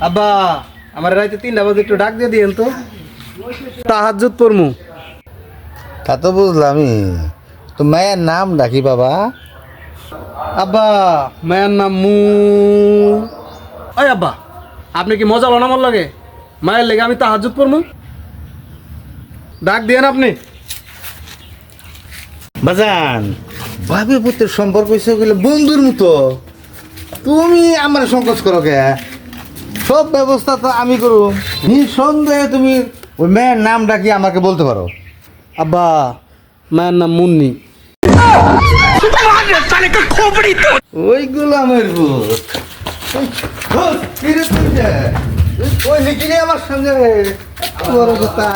আব্বা আমার রাইতে 3টা বাজে একটু ডাক দিয়ে দিয়েন তো তাহাজ্জুদ পড়মু। তা তো বুঝলামই, তো মায়ের নাম ডাকি বাবা। আব্বা মায়ের নাম ওই আব্বা আপনি কি মজা লন আমার লাগে? মায়ের লেগে আমি তাহাজ্জুদ পড়মু, ডাক দিয়েন আপনি। বাজান, ভাবি পুত্রের সম্পর্ক হিসেবে গেলে বন্ধুর মতো, তুমি আমার সংকোচ করো কে? সব ব্যবস্থা তো আমি করু, নিঃসন্দেহে তুমি ওই মেয়ের নাম ডাকি আমাকে বলতে পারো। আব্বা মায়ের নাম মুন্নি। ওইগুলো আমার ভূত। ওই লিখিনি আমার সঙ্গে বড় কথা।